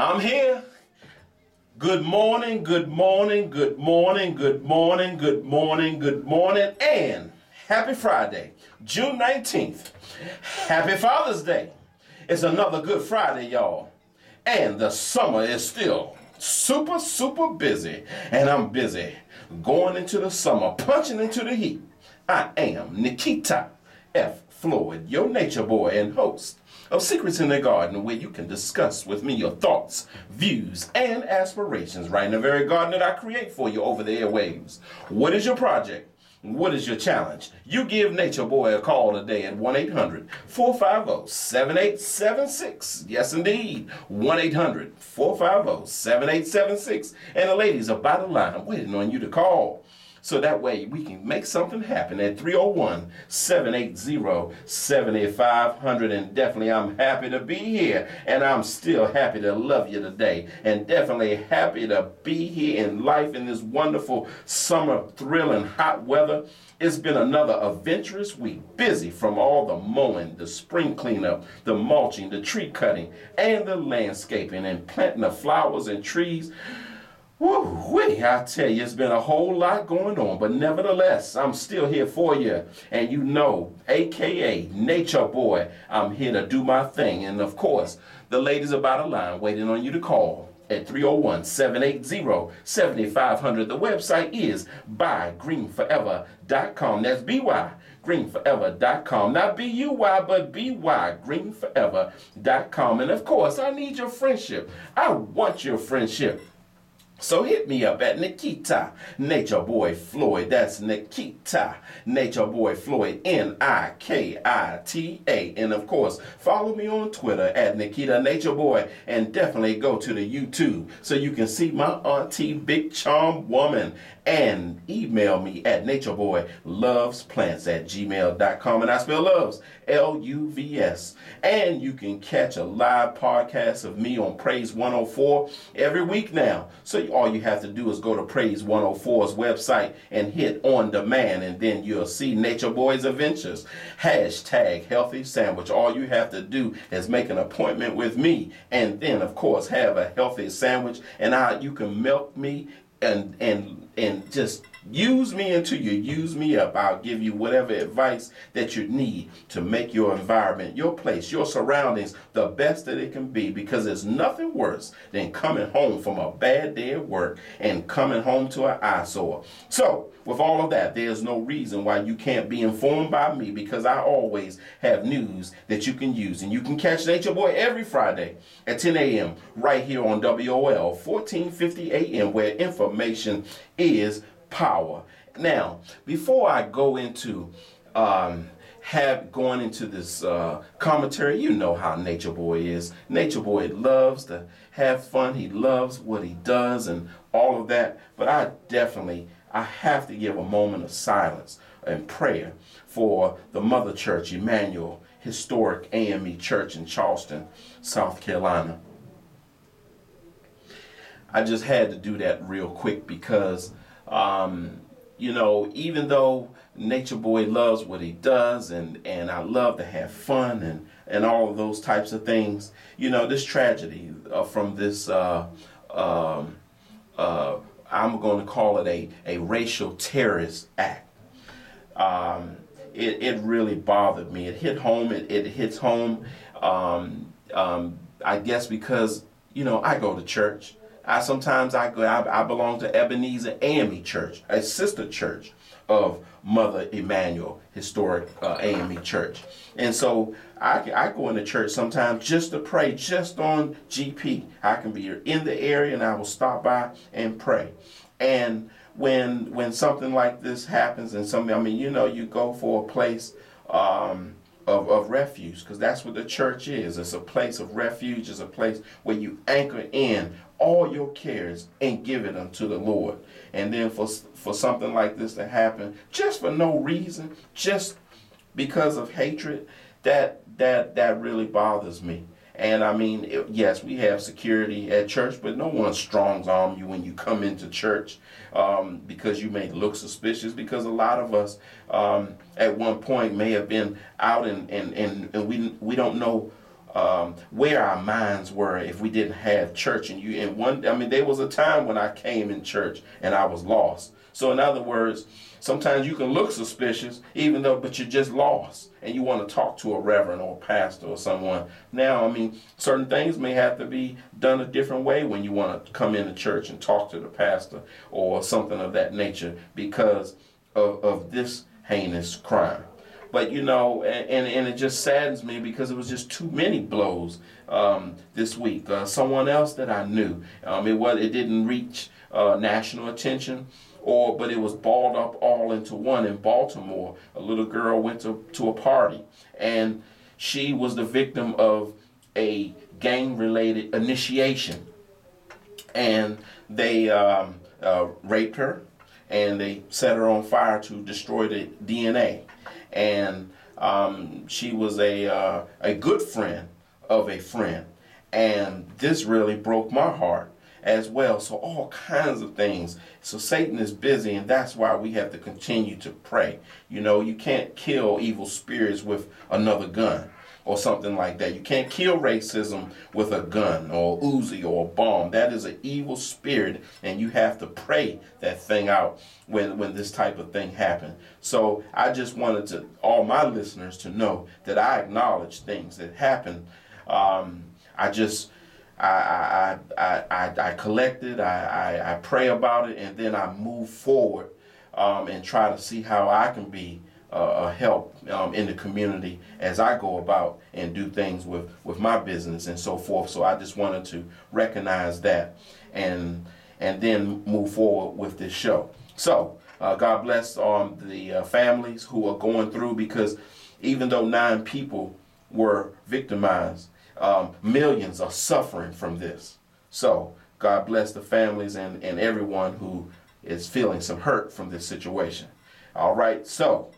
I'm here. Good morning, good morning, good morning, good morning, good morning, good morning, and happy Friday, June 19th. Happy Father's Day. It's another good Friday, y'all. And the summer is still super busy. And I'm busy going into the summer, punching into the heat. I am Nikita F. Floyd, your nature boy and host of Secrets in the Garden, where you can discuss with me your thoughts, views, and aspirations right in the very garden that I create for you over the airwaves. What is your project? What is your challenge? You give Nature Boy a call today at 1-800-450-7876. Yes, indeed, 1-800-450-7876. And the ladies are by the line waiting on you to call. So that way we can make something happen at 301-780-7500. And definitely I'm happy to be here. And I'm still happy to love you today. And definitely happy to be here in life in this wonderful summer thrilling hot weather. It's been another adventurous week, busy from all the mowing, the spring cleanup, the mulching, the tree cutting, and the landscaping and planting the flowers and trees. Woo-wee, I tell you, it's been a whole lot going on, but nevertheless, I'm still here for you. And you know, AKA Nature Boy, I'm here to do my thing. And of course, the ladies are by the line waiting on you to call at 301-780-7500. The website is bygreenforever.com. That's bygreenforever.com. Not B-U-Y, but B-Y, greenforever.com. And of course, I need your friendship. I want your friendship. So hit me up at Nikita Nature Boy Floyd. That's Nikita Nature Boy Floyd, Nikita. And of course, follow me on Twitter at Nikita Nature Boy. And definitely go to the YouTube so you can see my auntie, Big Charm Woman. And email me at natureboylovesplants@gmail.com. And I spell loves, L-U-V-S. And you can catch a live podcast of me on Praise 104 every week now. So all you have to do is go to Praise 104's website and hit on demand, and then you'll see Nature Boy's Adventures. Hashtag healthy sandwich. All you have to do is make an appointment with me, and then of course have a healthy sandwich, and you can milk me and just use me until you use me up. I'll give you whatever advice that you need to make your environment, your place, your surroundings the best that it can be, because there's nothing worse than coming home from a bad day at work and coming home to an eyesore. So with all of that, there's no reason why you can't be informed by me, because I always have news that you can use. And you can catch Nature Boy every Friday at 10 a.m. right here on WOL 1450 a.m. where information is power. Now, before I go into going into this commentary, you know how Nature Boy is. Nature Boy loves to have fun. He loves what he does and all of that. But I have to give a moment of silence and prayer for the Mother Church, Emmanuel Historic AME Church in Charleston, South Carolina. I just had to do that real quick because even though Nature Boy loves what he does, and I love to have fun and all of those types of things, this tragedy from this, I'm going to call it a racial terrorist act. It really bothered me. It hit home. It hits home, I guess because, I go to church. I belong to Ebenezer AME Church, a sister church of Mother Emmanuel Historic AME Church. And so I go into church sometimes just to pray, just on GP. I can be in the area and I will stop by and pray. And when something like this happens, and you go for a place of refuge, because that's what the church is. It's a place of refuge. It's a place where you anchor in all your cares and give it unto the Lord. And then for something like this to happen, just for no reason, just because of hatred, that really bothers me. And yes, we have security at church, but no one strongs arm you when you come into church because you may look suspicious, because a lot of us at one point may have been out and we don't know where our minds were if we didn't have church. There was a time when I came in church and I was lost. So in other words, sometimes you can look suspicious, but you're just lost, and you want to talk to a reverend or a pastor or someone. Now, certain things may have to be done a different way when you want to come into church and talk to the pastor or something of that nature because of this heinous crime. But and it just saddens me because it was just too many blows this week. Someone else that I knew, it didn't reach national attention, but it was balled up all into one in Baltimore. A little girl went to a party, and she was the victim of a gang-related initiation, and they raped her, and they set her on fire to destroy the DNA. And she was a good friend of a friend, and this really broke my heart as well. So all kinds of things. So Satan is busy, and that's why we have to continue to pray. You can't kill evil spirits with another gun or something like that. You can't kill racism with a gun or Uzi or a bomb. That is an evil spirit, and you have to pray that thing out when this type of thing happens. So I just wanted all my listeners to know that I acknowledge things that happen. I collect it, I pray about it, and then I move forward and try to see how I can be a help in the community as I go about and do things with my business and so forth. So I just wanted to recognize that and then move forward with this show. So God bless the families who are going through, because even though 9 people were victimized, millions are suffering from this. So God bless the families and everyone who is feeling some hurt from this situation. All right, so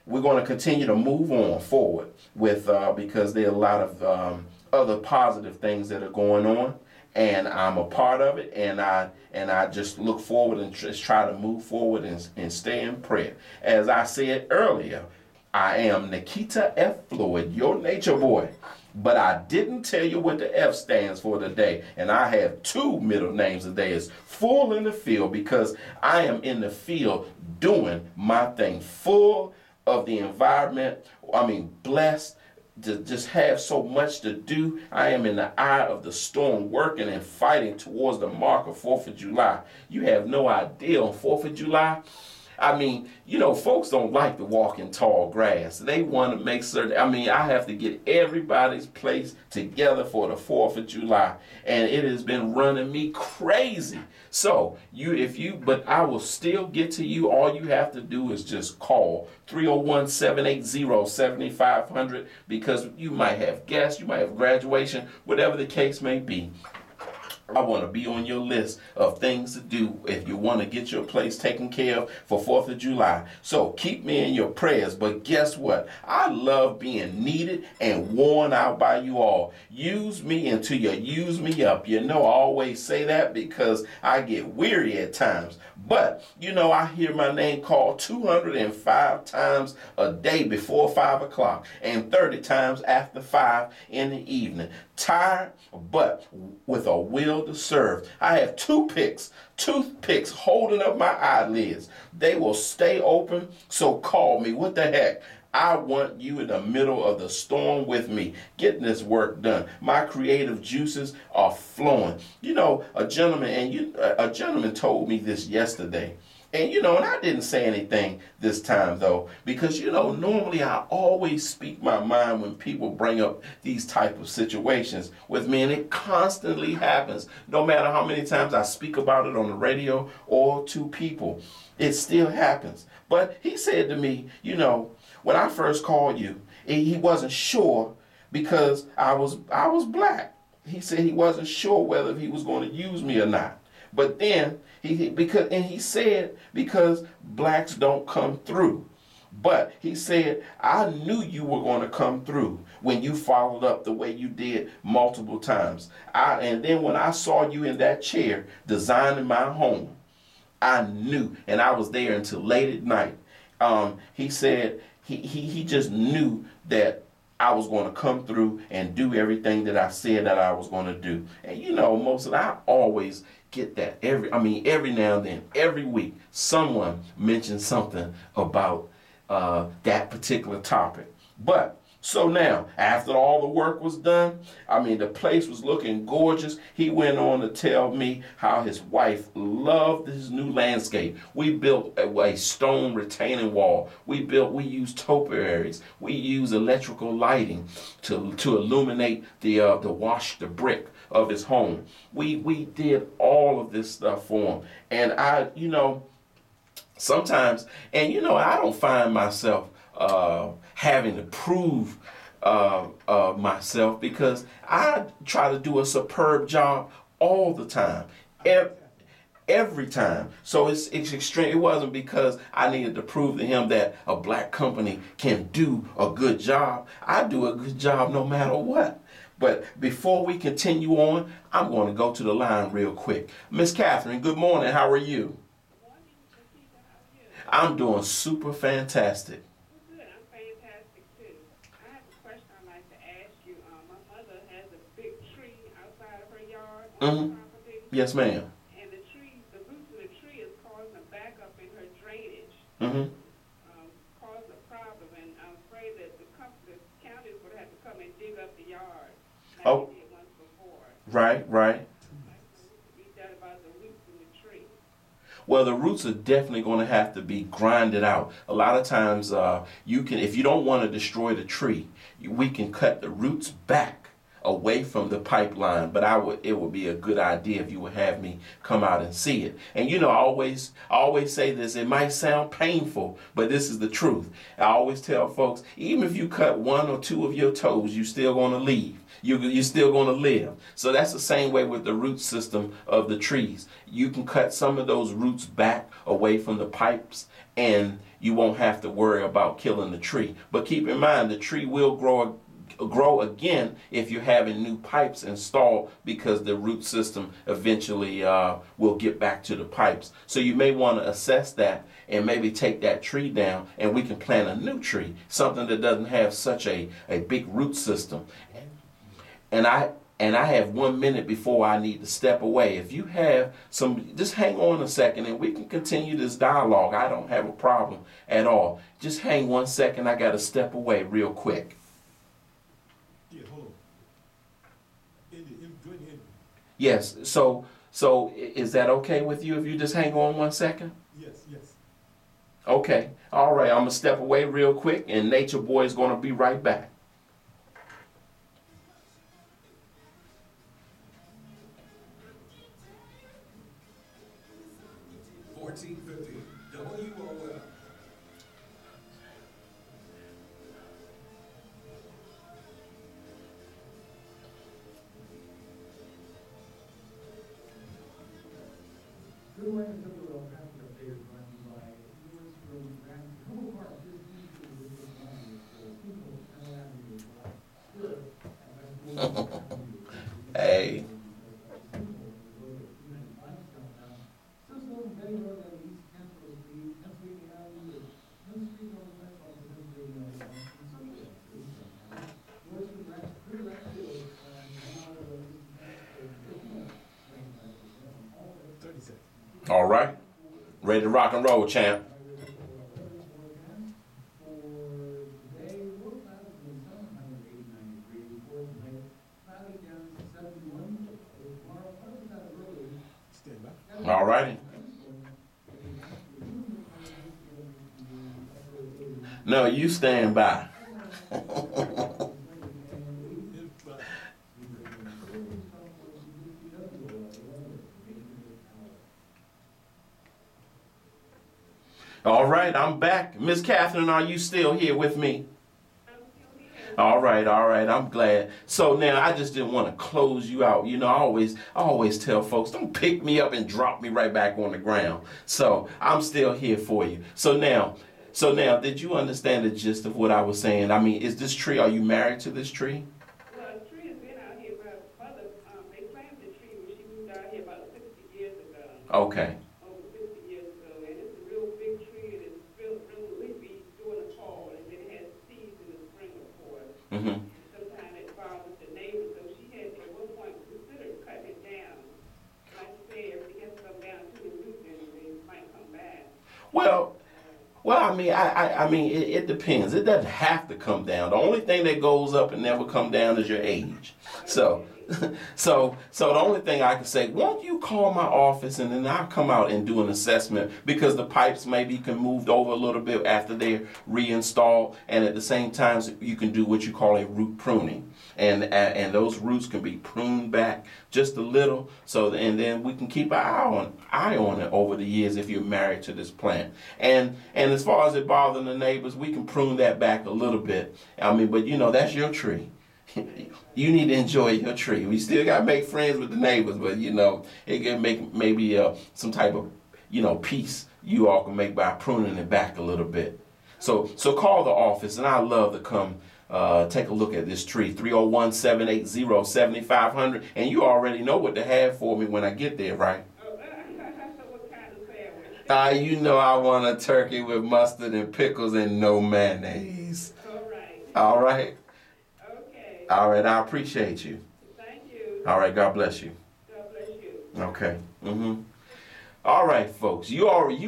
we're going to continue to move on forward with because there are a lot of other positive things that are going on, and I'm a part of it, and I just look forward and just try to move forward and stay in prayer. As I said earlier, I am Nikita F. Floyd, your nature boy. But I didn't tell you what the F stands for today. And I have 2 middle names today. It's full in the field, because I am in the field doing my thing, full of the environment. Blessed to just have so much to do. I am in the eye of the storm, working and fighting towards the mark of 4th of July. You have no idea, on 4th of July, folks don't like to walk in tall grass. They want to make certain, I have to get everybody's place together for the 4th of July. And it has been running me crazy. So, but I will still get to you. All you have to do is just call 301-780-7500, because you might have guests, you might have graduation, whatever the case may be. I want to be on your list of things to do if you want to get your place taken care of for 4th of July. So keep me in your prayers. But guess what? I love being needed and worn out by you all. Use me until you use me up. I always say that because I get weary at times. But, I hear my name called 205 times a day before 5 o'clock and 30 times after 5 in the evening. Tired, but with a will to serve. I have toothpicks holding up my eyelids. They will stay open, so call me. What the heck? I want you in the middle of the storm with me, getting this work done. My creative juices are flowing. A gentleman told me this yesterday. And and I didn't say anything this time though, because normally I always speak my mind when people bring up these type of situations with me, and it constantly happens. No matter how many times I speak about it on the radio or to people, it still happens. But he said to me, when I first called you, he wasn't sure because I was black. He said he wasn't sure whether he was going to use me or not. But then he said because blacks don't come through. But he said, I knew you were going to come through when you followed up the way you did multiple times. And then when I saw you in that chair designing my home, I knew, and I was there until late at night. He said he just knew that I was going to come through and do everything that I said that I was going to do. And you know, most of I always get that every now and then, every week, someone mentions something about that particular topic. But so now, after all the work was done, the place was looking gorgeous. He went on to tell me how his wife loved his new landscape. We built a stone retaining wall. We used topiaries. We used electrical lighting to illuminate the brick of his home. We did all of this stuff for him. And sometimes, I don't find myself having to prove myself, because I try to do a superb job all the time, every time. So it's extreme. It wasn't because I needed to prove to him that a black company can do a good job. I do a good job no matter what. But before we continue on, I'm going to go to the line real quick. Miss Catherine, good morning. How are you? I'm doing super fantastic. Good. I'm fantastic too. I have a question I'd like to ask you. My mother has a big tree outside of her yard on her property, Yes, ma'am. and the roots of the tree is causing a backup in her drainage, Mm-hmm. causing a problem. And I'm afraid that the county is going to have to come and dig up the yard like Oh, they did once before. right. Like, we done about the roots of the tree. Well, the roots are definitely going to have to be grinded out. A lot of times, if you don't want to destroy the tree, we can cut the roots back away from the pipeline. But it would be a good idea if you would have me come out and see it. And I always say this. It might sound painful, but this is the truth. I always tell folks, even if you cut one or two of your toes, you're still going to leave. You're still going to live. So that's the same way with the root system of the trees. You can cut some of those roots back away from the pipes, and you won't have to worry about killing the tree. But keep in mind, the tree will grow again if you're having new pipes installed, because the root system eventually will get back to the pipes. So you may want to assess that and maybe take that tree down, and we can plant a new tree, something that doesn't have such a big root system. And I have 1 minute before I need to step away. If you have just hang on a second and we can continue this dialogue. I don't have a problem at all. Just hang 1 second. I got to step away real quick. Yeah, hold on. Go ahead. Yes. So is that okay with you if you just hang on 1 second? Yes. Okay. All right. I'm going to step away real quick, and Nature Boy is going to be right back. 1450 WOL. Good morning, WL traffic update is brought to you by Lewis Road Grand Como Park. This easily with the line for people L Avenue Drive. Good. Hey. All right. Ready to rock and roll, champ. All righty. No, you stand by. All right, I'm back. Miss Catherine, are you still here with me? All right, I'm glad. So now I just didn't want to close you out. You know, I always tell folks, don't pick me up and drop me right back on the ground. So I'm still here for you. So now, did you understand the gist of what I was saying? I mean, is this tree, are you married to this tree? Well, the tree has been out here. My mother, they planted the tree when she moved out here about 60 years ago. Okay. Over 60 years ago. And it's a real big tree, and it's real leafy during the fall, and then it has seeds in the spring, of course. Mm-hmm. Well, I mean, it depends. It doesn't have to come down. The only thing that goes up and never come down is your age. So, so the only thing I can say, won't you call my office and then I'll come out and do an assessment, because the pipes maybe can move over a little bit after they're reinstalled, and at the same time you can do what you call a root pruning. And those roots can be pruned back just a little, and then we can keep an eye on it over the years if you're married to this plant. And as far as it bothering the neighbors, we can prune that back a little bit. I mean, but that's your tree. You need to enjoy your tree. We still got to make friends with the neighbors, but it can make maybe some type of peace you all can make by pruning it back a little bit. So call the office, and I'd love to come take a look at this tree. 301-780-7500, and you already know what to have for me when I get there, right? What kind of sandwich? I want a turkey with mustard and pickles and no mayonnaise. All right. All right. Okay. All right. I appreciate you. Thank you. All right. God bless you. God bless you. Okay. All right, folks. You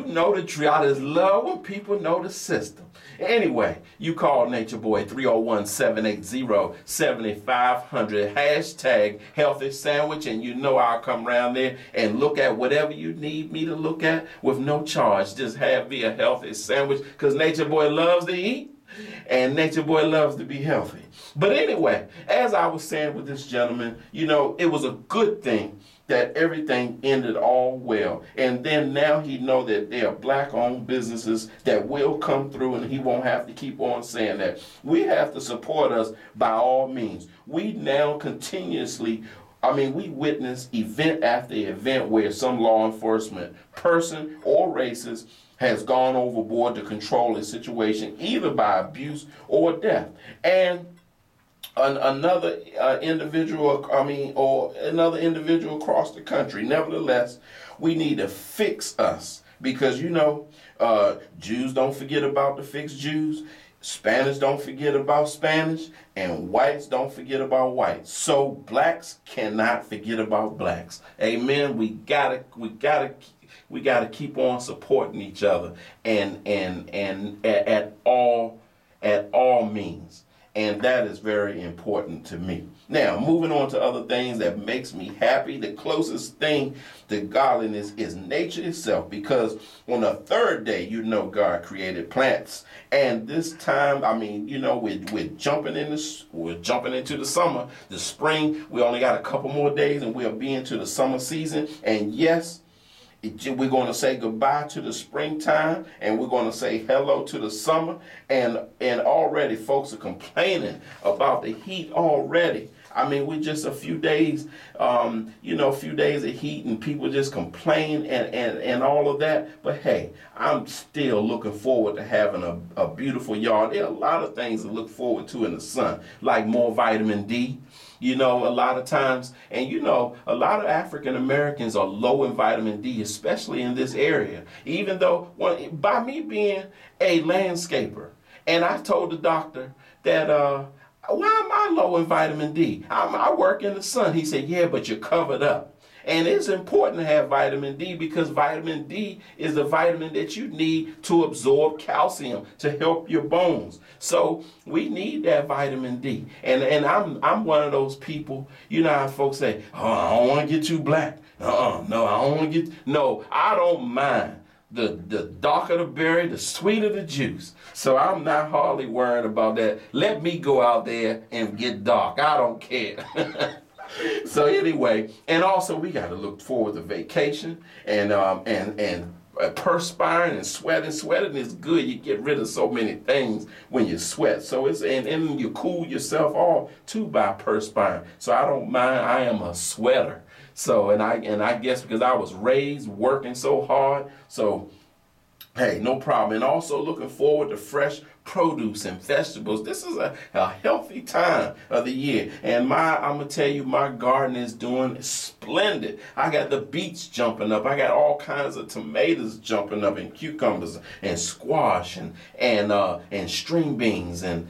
know the tree. I just love when people know the system. Anyway, you call Nature Boy 301-780-7500, hashtag healthy sandwich, and I'll come around there and look at whatever you need me to look at with no charge. Just have me a healthy sandwich, because Nature Boy loves to eat and Nature Boy loves to be healthy. But anyway, as I was saying with this gentleman, it was a good thing that everything ended all well. And then now he know that there are black-owned businesses that will come through, and he won't have to keep on saying that. We have to support us by all means. We now continuously, we witness event after event where some law enforcement person or racist has gone overboard to control a situation, either by abuse or death. And another individual across the country. Nevertheless, we need to fix us, because Jews don't forget about the fixed Jews, Spanish don't forget about Spanish, and whites don't forget about whites. So blacks cannot forget about blacks. Amen. We gotta keep on supporting each other, and at all means. And that is very important to me. Now, moving on to other things that makes me happy. The closest thing to godliness is nature itself, because on the third day, God created plants. And this time, we're jumping into the summer, the spring. We only got a couple more days and we'll be into the summer season. And yes, we're going to say goodbye to the springtime, and we're going to say hello to the summer. And already folks are complaining about the heat already. We're just a few days, a few days of heat, and people just complain and all of that. But hey, I'm still looking forward to having a beautiful yard. There are a lot of things to look forward to in the sun, like more vitamin D. A lot of times, and a lot of African Americans are low in vitamin D, especially in this area. Even though, by me being a landscaper, and I told the doctor that, why am I low in vitamin D? I work in the sun. He said, yeah, but you're covered up. And it's important to have vitamin D, because vitamin D is the vitamin that you need to absorb calcium to help your bones. So we need that vitamin D. And I'm one of those people, how folks say, oh, I don't want to get too black. No, I don't want to get, no, I don't mind. The darker the berry, the sweeter the juice. So I'm not hardly worried about that. Let me go out there and get dark. I don't care. So anyway, and also we got to look forward to vacation and perspiring and sweating. Sweating is good. You get rid of so many things when you sweat. So and you cool yourself off too by perspiring. So I don't mind. I am a sweater. So and I guess because I was raised working so hard. So hey, no problem. And also looking forward to fresh produce and vegetables. This is a healthy time of the year. And I'm going to tell you, my garden is doing splendid. splendid. I got the beets jumping up. I got all kinds of tomatoes jumping up, and cucumbers and squash and string beans and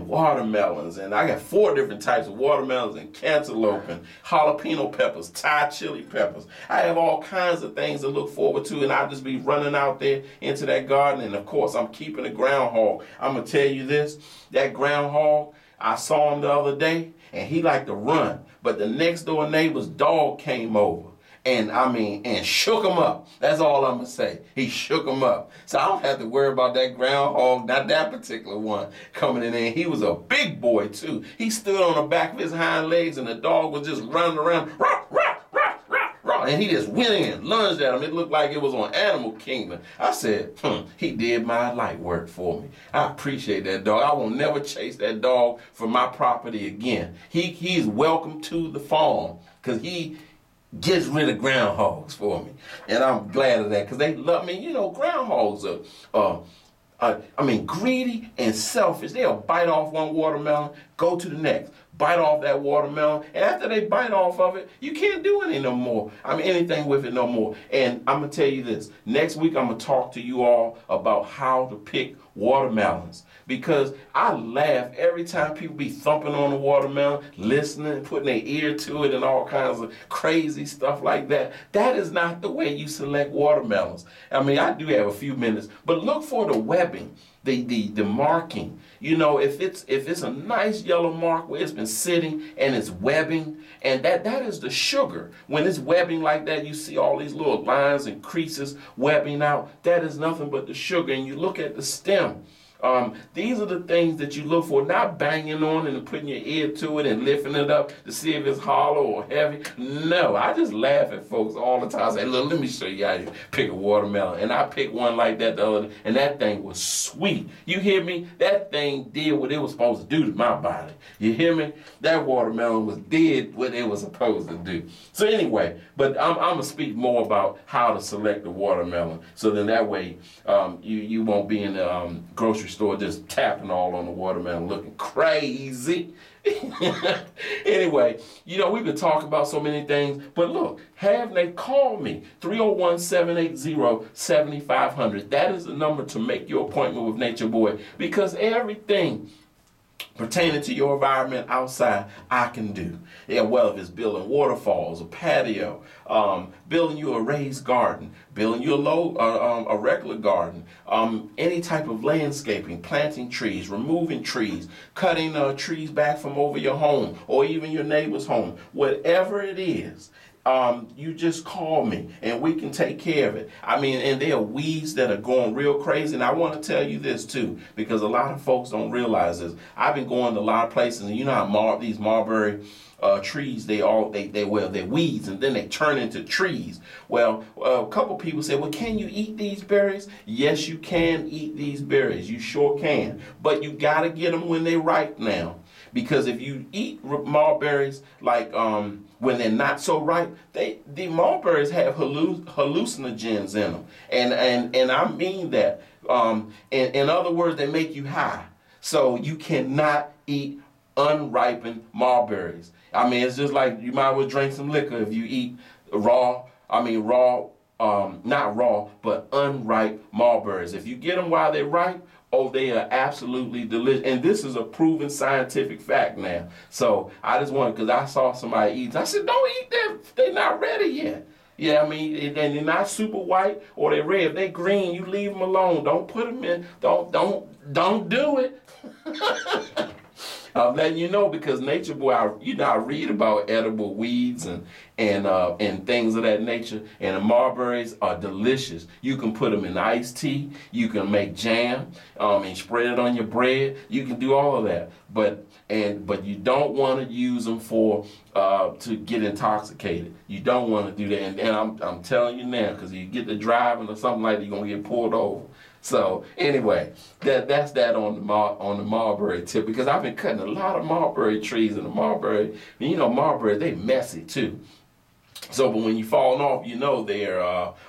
watermelons. And I got 4 different types of watermelons and cantaloupe and jalapeno peppers, Thai chili peppers. I have all kinds of things to look forward to, and I'll just be running out there into that garden. And of course, I'm keeping a groundhog. I'm going to tell you this, that groundhog, I saw him the other day, and he liked to run. But the next door neighbor's dog came over. And shook him up. That's all I'm going to say. He shook him up. So I don't have to worry about that groundhog, not that particular one, coming in there. He was a big boy, too. He stood on the back of his hind legs, and the dog was just running around, rah, rah, rah, rah, rah, and he just went in, lunged at him. It looked like it was on Animal Kingdom. I said, he did my light work for me. I appreciate that dog. I will never chase that dog from my property again. He's welcome to the farm, because he gets rid of groundhogs for me. And I'm glad of that, because they love me. You know, groundhogs are greedy and selfish. They'll bite off one watermelon, go to the next, bite off that watermelon, and after they bite off of it, you can't do anything with it no more. And I'm going to tell you this, next week I'm going to talk to you all about how to pick watermelons, because I laugh every time people be thumping on the watermelon, listening, putting their ear to it and all kinds of crazy stuff like that. That is not the way you select watermelons. I do have a few minutes, but look for the webbing, the marking. You know, if it's a nice yellow mark where it's been sitting and it's webbing, and that is the sugar. When it's webbing like that, you see all these little lines and creases webbing out. That is nothing but the sugar. And you look at the stem. These are the things that you look for, not banging on it and putting your ear to it and lifting it up to see if it's hollow or heavy. No, I just laugh at folks all the time. I say, look, let me show you how to pick a watermelon. And I picked one like that the other day, and that thing was sweet. You hear me? That thing did what it was supposed to do to my body. You hear me? That watermelon did what it was supposed to do. So anyway, but I'm going to speak more about how to select the watermelon, so then that way you won't be in the grocery store just tapping all on the watermelon looking crazy. Anyway, you know, we've been talking about so many things, but look, have Nate call me, 301-780-7500. That is the number to make your appointment with Nature Boy, because everything pertaining to your environment outside, I can do. Yeah, well, if it's building waterfalls, a patio, building you a raised garden, building you a regular garden, any type of landscaping, planting trees, removing trees, cutting trees back from over your home or even your neighbor's home, whatever it is. You just call me and we can take care of it. And there are weeds that are going real crazy. And I want to tell you this too, because a lot of folks don't realize this. I've been going to a lot of places, and you know how these mulberry trees, they're weeds, and then they turn into trees. Well, a couple people say, well, can you eat these berries? Yes, you can eat these berries. You sure can. But you got to get them when they're ripe now. Because if you eat mulberries like when they're not so ripe, the mulberries have hallucinogens in them, and I mean that. In other words, they make you high. So you cannot eat unripened mulberries. It's just like you might as well drink some liquor if you eat not raw, but unripe mulberries. If you get them while they're ripe, they are absolutely delicious. And this is a proven scientific fact now. So I just wanted, because I saw somebody eat, I said, don't eat them. They're not ready yet. Yeah, and they're not super white or they're red. If they're green, you leave them alone. Don't put them in. Don't do it. I'm letting you know, because Nature Boy, I read about edible weeds and things of that nature, and the mulberries are delicious. You can put them in iced tea, you can make jam, and spread it on your bread. You can do all of that, but you don't want to use them to get intoxicated. You don't want to do that, and I'm telling you now, because you get to driving or something like that, you're gonna get pulled over. So anyway, that's that on the mulberry tip, because I've been cutting a lot of mulberry trees, and the mulberry, mulberry, they messy too. So, but when you fall off, they're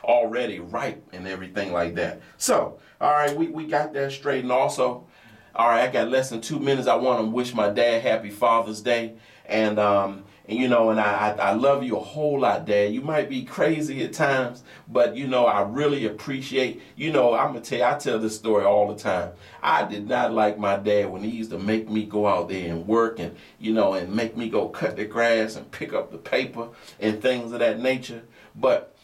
already ripe and everything like that. So, all right, we got that straight. And also, all right, I got less than 2 minutes. I want to wish my dad happy Father's Day. And you know, and I love you a whole lot, Dad. You might be crazy at times, but you know, I really appreciate, you know, I'm gonna tell you, I tell this story all the time. I did not like my dad when he used to make me go out there and work and, you know, and make me go cut the grass and pick up the paper and things of that nature. But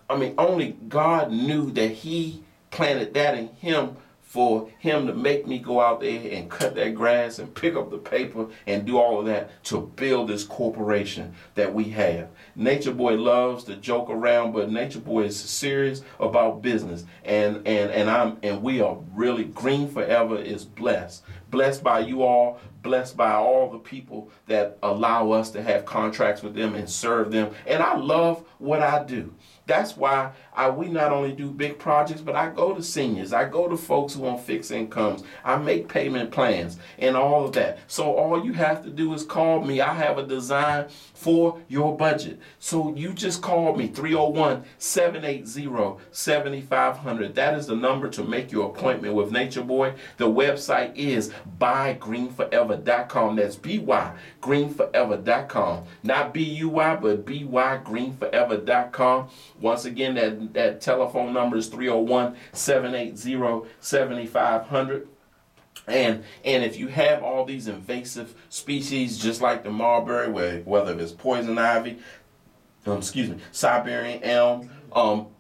I mean, only God knew that he planted that in him for him to make me go out there and cut that grass and pick up the paper and do all of that to build this corporation that we have. Nature Boy loves to joke around, but Nature Boy is serious about business. And we are really, Green Forever is blessed. Blessed by you all, blessed by all the people that allow us to have contracts with them and serve them. And I love what I do. That's why we not only do big projects, but I go to seniors. I go to folks who want fixed incomes. I make payment plans and all of that. So all you have to do is call me. I have a design for your budget. So you just call me, 301-780-7500. That is the number to make your appointment with Nature Boy. The website is buygreenforever.com. That's BYgreenforever.com. Not B-U-Y, but BYgreenforever.com. Once again, that telephone number is 301-780-7500. And if you have all these invasive species, just like the mulberry, whether it's poison ivy, Siberian elm,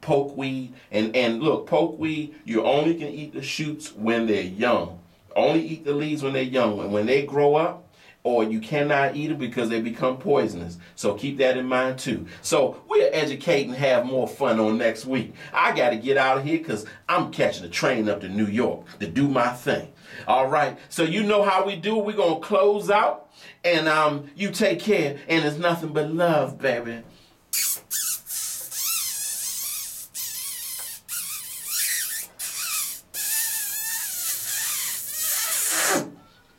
pokeweed, and look, pokeweed, you only can eat the shoots when they're young. Only eat the leaves when they're young. When they grow up, or you cannot eat it because they become poisonous. So keep that in mind too. So we'll educate and have more fun on next week. I got to get out of here because I'm catching a train up to New York to do my thing. All right. So you know how we do. We're going to close out. And you take care. And it's nothing but love, baby.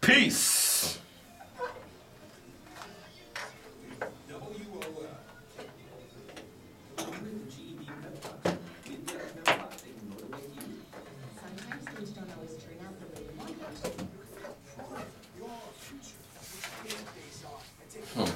Peace. Sometimes things don't always turn out the way you want them to.